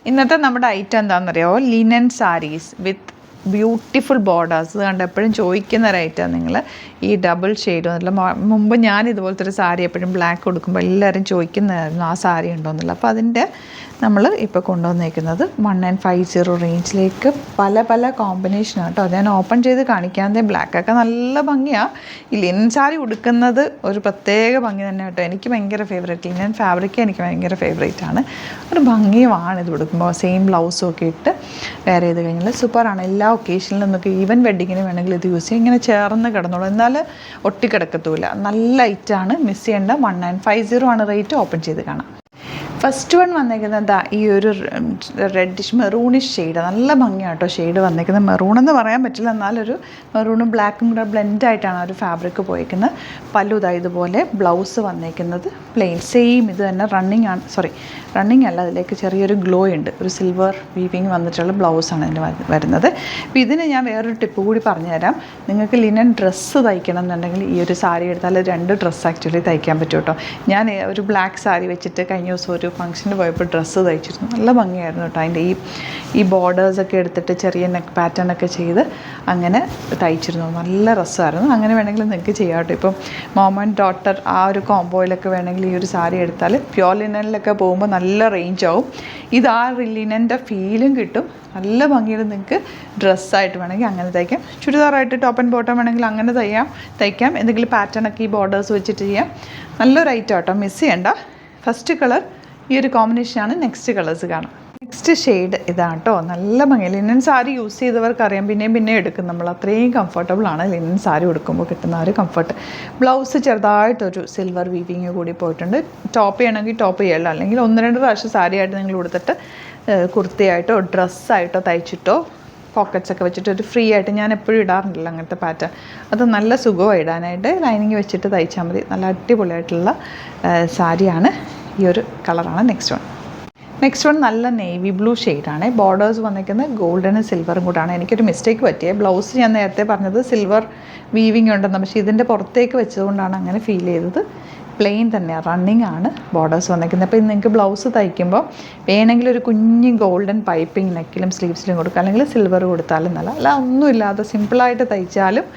ഇന്നത്തെ നമ്മുടെ ഐറ്റം എന്താണെന്നറിയാമോ? Linen saris with beautiful borders. കണ്ട് എപ്പോഴും ചോദിക്കുന്ന ഒരു ഐറ്റം നിങ്ങൾ ഈ ഡബിൾ ഷെയ്ഡ് എന്നല്ല. മുമ്പ് ഞാൻ ഇതുപോലത്തെ ഒരു സാരി എപ്പോഴും ബ്ലാക്ക് കൊടുക്കുമ്പോൾ എല്ലാവരും ചോദിക്കുന്നതായിരുന്നു ആ സാരി ഉണ്ടോ എന്നല്ല. അപ്പോൾ അതിൻ്റെ നമ്മൾ ഇപ്പോൾ കൊണ്ടുവന്നേക്കുന്നത് 1950 റേഞ്ചിലേക്ക് പല പല കോമ്പിനേഷനാണ് കേട്ടോ. അത് ഞാൻ ഓപ്പൺ ചെയ്ത് കാണിക്കാതെ ബ്ലാക്കൊക്കെ നല്ല ഭംഗിയാണ്. ഈ ലിനൻ സാരി ഉടുക്കുന്നത് ഒരു പ്രത്യേക ഭംഗി തന്നെ കേട്ടോ. എനിക്ക് ഭയങ്കര ഫേവറേറ്റ് ലിനൻ ഫാബ്രിക് എനിക്ക് ഭയങ്കര ഫേവറേറ്റാണ്. ഒരു ഭംഗിയുമാണ് ഇത് ഉടുക്കുമ്പോൾ. സെയിം ബ്ലൗസും ഒക്കെ ഇട്ട് വെയർ ചെയ്ത് കഴിഞ്ഞാൽ സൂപ്പറാണ്. എല്ലാ ഒക്കേഷനിലും നമുക്ക് ഈവൻ വെഡ്ഡിങ്ങിന് വേണമെങ്കിൽ ഇത് യൂസ് ചെയ്യാം. ഇങ്ങനെ ചേർന്ന് കിടന്നോളൂ, എന്നാൽ ഒട്ടിക്കിടക്കത്തുമില്ല. നല്ല ലൈറ്റാണ്, മിസ് ചെയ്യേണ്ട. 1950 ആണ് റേറ്റ്. ഓപ്പൺ ചെയ്ത് കാണാം. ഫസ്റ്റ് വൺ വന്നേക്കുന്നത് ഈ ഒരു റെഡിഷ് മെറൂണിഷ് ഷെയ്ഡ്. നല്ല ഭംഗിയാണ് കേട്ടോ ഷെയ്ഡ് വന്നേക്കുന്നത്. മെറൂൺ എന്ന് പറയാൻ പറ്റില്ല, എന്നാലൊരു മെറൂണും ബ്ലാക്കും കൂടെ ബ്ലെൻഡായിട്ടാണ് ഒരു ഫാബ്രിക് പോയിരിക്കുന്നത്. പല്ലു ഇതുപോലെ, ബ്ലൗസ് വന്നേക്കുന്നത് പ്ലെയിൻ സെയിം ഇത് തന്നെ. റണ്ണിങ് അല്ല, അതിലേക്ക് ചെറിയൊരു ഗ്ലോ ഉണ്ട്. ഒരു സിൽവർ വീവിങ് വന്നിട്ടുള്ള ബ്ലൗസാണ് ഇതിന് വരുന്നത്. അപ്പോൾ ഇതിന് ഞാൻ വേറൊരു ടിപ്പ് കൂടി പറഞ്ഞുതരാം. നിങ്ങൾക്ക് ലിനൻ ഡ്രസ്സ് തയ്ക്കണം എന്നുണ്ടെങ്കിൽ ഈ ഒരു സാരി എടുത്താൽ 2 ഡ്രസ്സ് ആക്ച്വലി തയ്ക്കാൻ പറ്റും കേട്ടോ. ഞാൻ ഒരു ബ്ലാക്ക് സാരി വെച്ചിട്ട് കഴിഞ്ഞ ദിവസം ഒരു ഫംഗ്ഷന് പോയപ്പോൾ ഡ്രസ്സ് തയ്ച്ചിരുന്നു. നല്ല ഭംഗിയായിരുന്നു കേട്ടോ. അതിൻ്റെ ഈ ബോർഡേഴ്സൊക്കെ എടുത്തിട്ട് ചെറിയ നെക്ക് പാറ്റേൺ ഒക്കെ ചെയ്ത് അങ്ങനെ തയ്ച്ചിരുന്നു. നല്ല രസമായിരുന്നു. അങ്ങനെ വേണമെങ്കിൽ നിങ്ങൾക്ക് ചെയ്യാം കേട്ടോ. ഇപ്പം മോം ആൻഡ് ഡോട്ടർ ആ ഒരു കോംബോയിലൊക്കെ വേണമെങ്കിൽ ഈ ഒരു സാരി എടുത്താൽ പ്യോർ ലിനനിലൊക്കെ പോകുമ്പോൾ നല്ല റേഞ്ച് ആവും. ഇത് ആ ലിനൻ്റെ ഫീലും കിട്ടും. നല്ല ഭംഗിയിൽ നിങ്ങൾക്ക് ഡ്രസ്സായിട്ട് വേണമെങ്കിൽ അങ്ങനെ തയ്ക്കാം. ചുരിദാറായിട്ട് ടോപ്പ് ആൻഡ് ബോട്ടം വേണമെങ്കിൽ അങ്ങനെ തയ്ക്കാം. എന്തെങ്കിലും പാറ്റേണൊക്കെ ഈ ബോർഡേഴ്സ് വെച്ചിട്ട് ചെയ്യാം. നല്ലൊരു ഐറ്റം കേട്ടോ, മിസ് ചെയ്യണ്ട. ഫസ്റ്റ് കളർ ഈ ഒരു കോമ്പിനേഷനാണ്. നെക്സ്റ്റ് കളേഴ്സ് കാണാം. നെക്സ്റ്റ് ഷെയ്ഡ് ഇതാണ് കേട്ടോ. നല്ല ഭംഗി. ലിനൻ സാരി യൂസ് ചെയ്തവർക്കറിയാം, പിന്നെയും എടുക്കും നമ്മൾ. അത്രയും കംഫർട്ടബിളാണ് ലിനൻ സാരി ഉടുക്കുമ്പോൾ കിട്ടുന്ന ഒരു കംഫർട്ട്. ബ്ലൗസ് ചെറുതായിട്ടൊരു സിൽവർ വീവിങ് കൂടി പോയിട്ടുണ്ട്. ടോപ്പ് ചെയ്യണമെങ്കിൽ ടോപ്പ് ചെയ്യല്ല, അല്ലെങ്കിൽ 1-2 പ്രാവശ്യം സാരിയായിട്ട് നിങ്ങൾ ഉടുത്തിട്ട് കുർത്തിയായിട്ടോ ഡ്രസ്സായിട്ടോ തയ്ച്ചിട്ടോ പോക്കറ്റ്സ് ഒക്കെ വെച്ചിട്ട് ഒരു ഫ്രീ ആയിട്ട്, ഞാൻ എപ്പോഴും ഇടാറുണ്ടല്ലോ അങ്ങനത്തെ പാറ്റേൺ. അത് നല്ല സുഖമാണ് ഇടാനായിട്ട്. ലൈനിങ് വെച്ചിട്ട് തയ്ച്ചാൽ മതി. നല്ല അടിപൊളിയായിട്ടുള്ള സാരിയാണ്. ഈ ഒരു കളറാണ് നെക്സ്റ്റ് വൺ നല്ല നേവി ബ്ലൂ ഷെയ്ഡാണ്. ബോർഡേഴ്സ് വന്നിരിക്കുന്നത് ഗോൾഡനും സിൽവറും കൂടാണ്. എനിക്കൊരു മിസ്റ്റേക്ക് പറ്റിയത്. ബ്ലൗസ് ഞാൻ നേരത്തെ പറഞ്ഞത് സിൽവർ വീവിങ് ഉണ്ടെന്ന്, പക്ഷേ ഇതിൻ്റെ പുറത്തേക്ക് വെച്ചതുകൊണ്ടാണ് അങ്ങനെ ഫീൽ ചെയ്തത്. പ്ലെയിൻ തന്നെയാണ്, റണ്ണിങ് ആണ് ബോർഡേഴ്സ് വന്നിരിക്കുന്നത്. അപ്പോൾ നിങ്ങൾക്ക് ബ്ലൗസ് തയ്ക്കുമ്പോൾ വേണമെങ്കിൽ ഒരു കുഞ്ഞ് ഗോൾഡൻ പൈപ്പിംഗ് നെക്കിലും സ്ലീവ്സിലും കൊടുക്കുക, അല്ലെങ്കിൽ സിൽവർ കൊടുത്താലും അല്ല ഒന്നുമില്ലാതെ സിമ്പിളായിട്ട് തയ്ച്ചാലും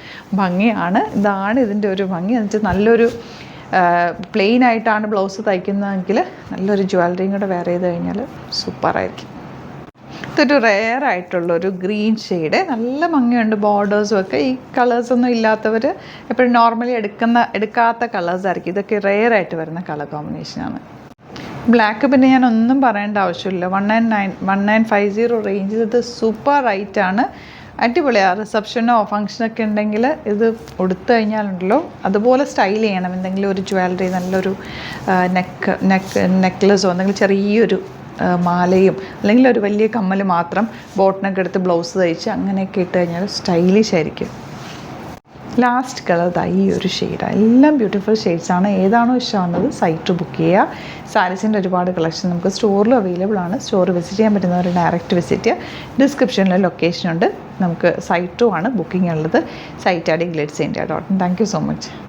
ഭംഗിയാണ്. ഇതാണ് ഇതിൻ്റെ ഒരു ഭംഗി. എന്ന് വെച്ചാൽ നല്ലൊരു പ്ലെയിൻ ആയിട്ടാണ് ബ്ലൗസ് തയ്ക്കുന്നതെങ്കിൽ നല്ലൊരു ജ്വല്ലറിയും കൂടെ വെയർ ചെയ്ത് കഴിഞ്ഞാൽ സൂപ്പറായിരിക്കും. ഇതൊരു റെയർ ആയിട്ടുള്ളൊരു ഗ്രീൻ ഷെയ്ഡ്. നല്ല ഭംഗിയുണ്ട് ബോർഡേഴ്സും ഒക്കെ. ഈ കളേഴ്സൊന്നും ഇല്ലാത്തവർ എപ്പോഴും നോർമലി എടുക്കാത്ത കളേഴ്സായിരിക്കും. ഇതൊക്കെ റെയർ ആയിട്ട് വരുന്ന കളർ കോമ്പിനേഷനാണ്. ബ്ലാക്ക് പിന്നെ ഞാൻ ഒന്നും പറയേണ്ട ആവശ്യമില്ല. 1950 റേഞ്ചിൽ ഇത് സൂപ്പർ റൈറ്റാണ്. അടിപൊളിയാണ്. റിസപ്ഷനോ ഫംഗ്ഷനൊക്കെ ഉണ്ടെങ്കിൽ ഇത് ഉടുത്തു കഴിഞ്ഞാലുണ്ടല്ലോ അതുപോലെ സ്റ്റൈൽ ചെയ്യണം. എന്തെങ്കിലും ഒരു ജ്വല്ലറി, നല്ലൊരു നെക്ലസോ എന്തെങ്കിലും ചെറിയൊരു മാലയും അല്ലെങ്കിൽ ഒരു വലിയ കമ്മൽ മാത്രം ബോട്ടിനൊക്കെ എടുത്ത് ബ്ലൗസ് തയ്ച്ച് അങ്ങനെയൊക്കെ ഇട്ട് കഴിഞ്ഞാൽ സ്റ്റൈലിഷ് ആയിരിക്കും. ലാസ്റ്റ് കളർ ഈ ഒരു ഷെയ്ഡാണ്. എല്ലാം ബ്യൂട്ടിഫുൾ ഷെയ്ഡ്സാണ്. ഏതാണോ ഇഷ്ടമാകുന്നത് സൈറ്റ് ബുക്ക് ചെയ്യുക. സാരീസിൻ്റെ ഒരുപാട് കളക്ഷൻ നമുക്ക് സ്റ്റോറിൽ അവൈലബിൾ ആണ്. സ്റ്റോർ വിസിറ്റ് ചെയ്യാൻ പറ്റുന്നവർ ഡയറക്റ്റ് വിസിറ്റ് ചെയ്യുക. ഡിസ്ക്രിപ്ഷനിൽ ലൊക്കേഷൻ ഉണ്ട്. നമുക്ക് സൈറ്റും ആണ് ബുക്കിംഗ് ഉള്ളത്. Site @glitzindia.in. Thank you so much.